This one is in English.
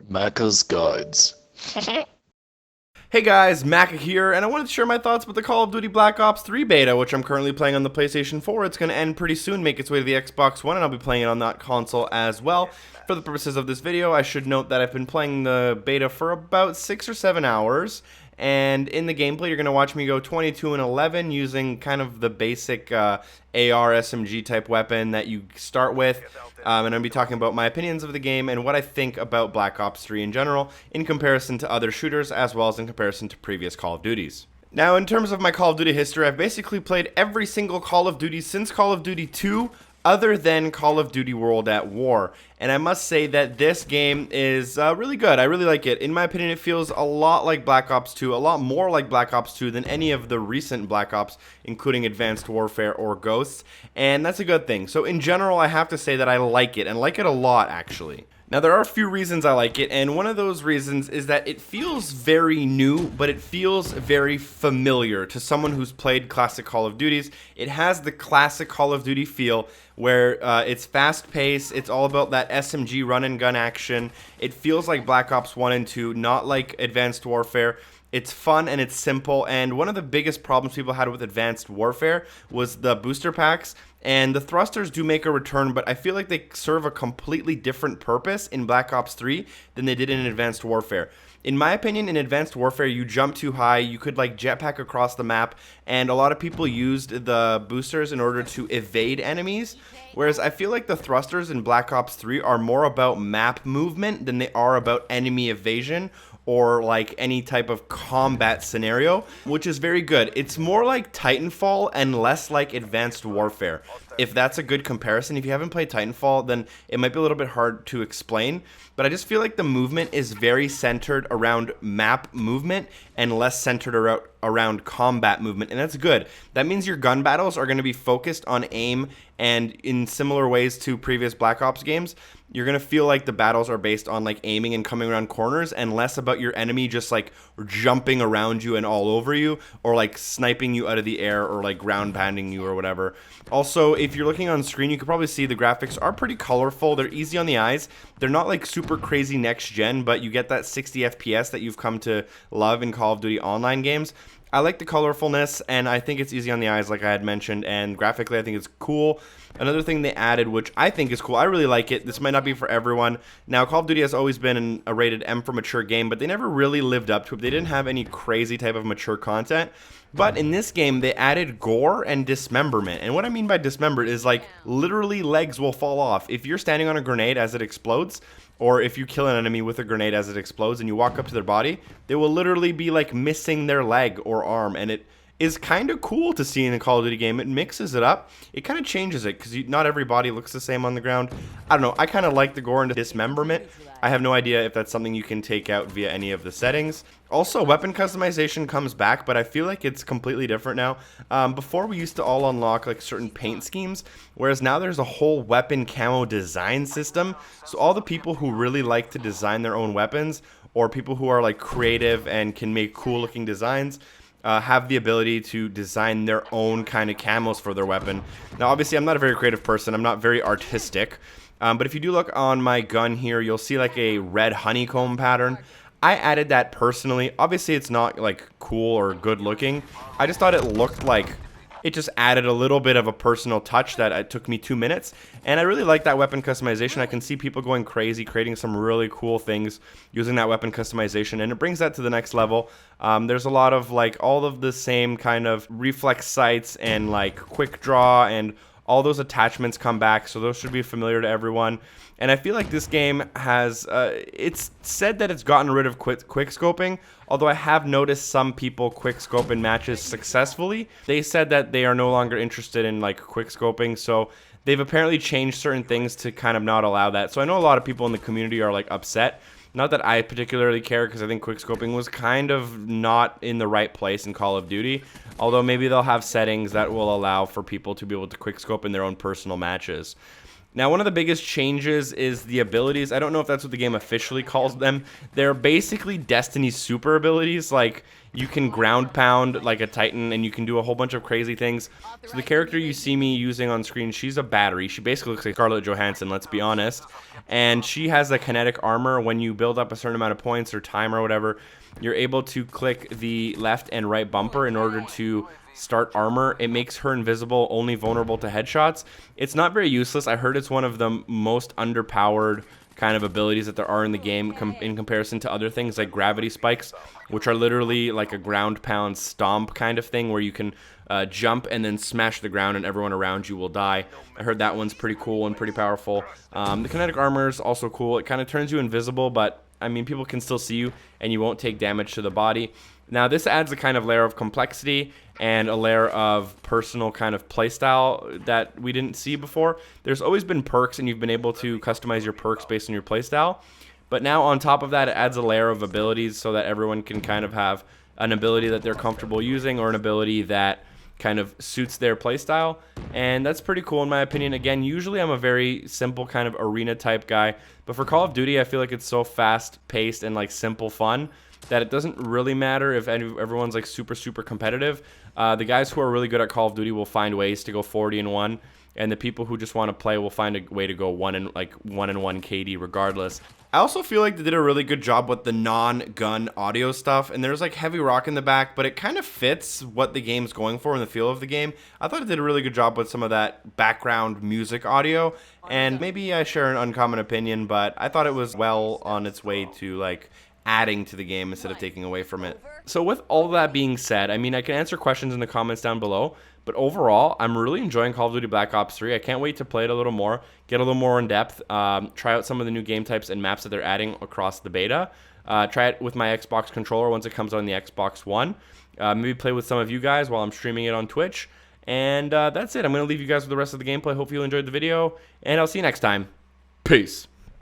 Macca's Guides. Hey guys, Macca here, and I wanted to share my thoughts about the Call of Duty Black Ops 3 beta, which I'm currently playing on the PlayStation 4. It's going to end pretty soon, make its way to the Xbox One, and I'll be playing it on that console as well. For the purposes of this video, I should note that I've been playing the beta for about 6 or 7 hours, and in the gameplay, you're going to watch me go 22 and 11 using kind of the basic AR SMG type weapon that you start with. And I'm going to be talking about my opinions of the game and what I think about Black Ops 3 in general in comparison to other shooters as well as in comparison to previous Call of Duties. Now, in terms of my Call of Duty history, I've basically played every single Call of Duty since Call of Duty 2 other than Call of Duty World at War. And I must say that this game is really good. I really like it. In my opinion, it feels a lot like Black Ops 2, a lot more like Black Ops 2 than any of the recent Black Ops, including Advanced Warfare or Ghosts. And that's a good thing. So in general, I have to say that I like it, and like it a lot, actually. Now, there are a few reasons I like it, and one of those reasons is that it feels very new, but it feels very familiar to someone who's played classic Call of Duties. It has the classic Call of Duty feel, where it's fast-paced, it's all about that SMG run-and-gun action. It feels like Black Ops 1 and 2, not like Advanced Warfare. It's fun and it's simple, and one of the biggest problems people had with Advanced Warfare was the booster packs, and the thrusters do make a return, but I feel like they serve a completely different purpose in Black Ops 3 than they did in Advanced Warfare. In my opinion, in Advanced Warfare, you jump too high, you could like jetpack across the map, and a lot of people used the boosters in order to evade enemies. Whereas I feel like the thrusters in Black Ops 3 are more about map movement than they are about enemy evasion or like any type of combat scenario, which is very good. It's more like Titanfall and less like Advanced Warfare. If that's a good comparison, if you haven't played Titanfall, then it might be a little bit hard to explain, but I just feel like the movement is very centered around map movement and less centered around combat movement, and that's good. That means your gun battles are going to be focused on aim, and in similar ways to previous Black Ops games, you're going to feel like the battles are based on like aiming and coming around corners and less about your enemy just like jumping around you and all over you, or like sniping you out of the air, or like ground pounding you or whatever. Also, if you're looking on screen, you can probably see the graphics are pretty colorful. They're easy on the eyes. They're not like super crazy next gen, but you get that 60 FPS that you've come to love in Call of Duty online games. I like the colorfulness, and I think it's easy on the eyes, like I had mentioned, and graphically I think it's cool. Another thing they added, which I think is cool, I really like it. This might not be for everyone. Now, Call of Duty has always been a rated M for mature game, but they never really lived up to it. They didn't have any crazy type of mature content. But in this game, they added gore and dismemberment. And what I mean by dismembered is like literally legs will fall off. If you're standing on a grenade as it explodes, or if you kill an enemy with a grenade as it explodes and you walk up to their body, they will literally be like missing their leg or arm. And it is kind of cool to see in a Call of Duty game. It mixes it up. It kind of changes it because not every body looks the same on the ground. I don't know. I kind of like the gore and dismemberment. I have no idea if that's something you can take out via any of the settings. Also, weapon customization comes back, but I feel like it's completely different now. Before, we used to all unlock like certain paint schemes, whereas now there's a whole weapon camo design system. So all the people who really like to design their own weapons, or people who are like creative and can make cool looking designs, have the ability to design their own kind of camos for their weapon. Now, obviously, I'm not a very creative person. I'm not very artistic. But if you do look on my gun here, you'll see like a red honeycomb pattern. I added that personally. Obviously, it's not like cool or good looking. I just thought it looked like it just added a little bit of a personal touch that it took me 2 minutes. And I really like that weapon customization. I can see people going crazy, creating some really cool things using that weapon customization. And it brings that to the next level. There's a lot of like all of the same kind of reflex sights and like quick draw, and all those attachments come back, so those should be familiar to everyone. And I feel like this game has, it's said that it's gotten rid of quick scoping, although I have noticed some people quick scope in matches successfully. They said that they are no longer interested in like quick scoping, so they've apparently changed certain things to kind of not allow that. So I know a lot of people in the community are like upset. Not that I particularly care, because I think quickscoping was kind of not in the right place in Call of Duty. Although maybe they'll have settings that will allow for people to be able to quickscope in their own personal matches. Now, one of the biggest changes is the abilities. I don't know if that's what the game officially calls them. They're basically Destiny super abilities. Like, you can ground pound like a Titan, and you can do a whole bunch of crazy things. So the character you see me using on screen, she's a battery. She basically looks like Scarlett Johansson, let's be honest. And she has a kinetic armor. When you build up a certain amount of points or time or whatever, you're able to click the left and right bumper in order to start armor. It makes her invisible, only vulnerable to headshots. It's not very useless. I heard it's one of the most underpowered kind of abilities that there are in the game in comparison to other things like gravity spikes, which are literally like a ground pound stomp kind of thing where you can jump and then smash the ground and everyone around you will die. I heard that one's pretty cool and pretty powerful. The kinetic armor is also cool. It kind of turns you invisible, but I mean, people can still see you and you won't take damage to the body. Now, this adds a kind of layer of complexity and a layer of personal kind of playstyle that we didn't see before. There's always been perks, and you've been able to customize your perks based on your playstyle. But now, on top of that, it adds a layer of abilities so that everyone can kind of have an ability that they're comfortable using or an ability that kind of suits their playstyle, and that's pretty cool in my opinion. Again, usually I'm a very simple kind of arena type guy, but for Call of Duty, I feel like it's so fast paced and like simple fun that it doesn't really matter if everyone's like super competitive. The guys who are really good at Call of Duty will find ways to go 40-1, and the people who just want to play will find a way to go 1-1 KD regardless. I also feel like they did a really good job with the non-gun audio stuff, and there's like heavy rock in the back, but it kind of fits what the game's going for and the feel of the game. I thought it did a really good job with some of that background music audio, and maybe I share an uncommon opinion, but I thought it was well on its way to like adding to the game instead of taking away from it. So with all that being said, I mean, I can answer questions in the comments down below, but overall, I'm really enjoying Call of Duty Black Ops 3. I can't wait to play it a little more, get a little more in depth, try out some of the new game types and maps that they're adding across the beta, try it with my Xbox controller once it comes on the Xbox One, maybe play with some of you guys while I'm streaming it on Twitch, and that's it. I'm going to leave you guys with the rest of the gameplay. Hope you enjoyed the video, and I'll see you next time. Peace.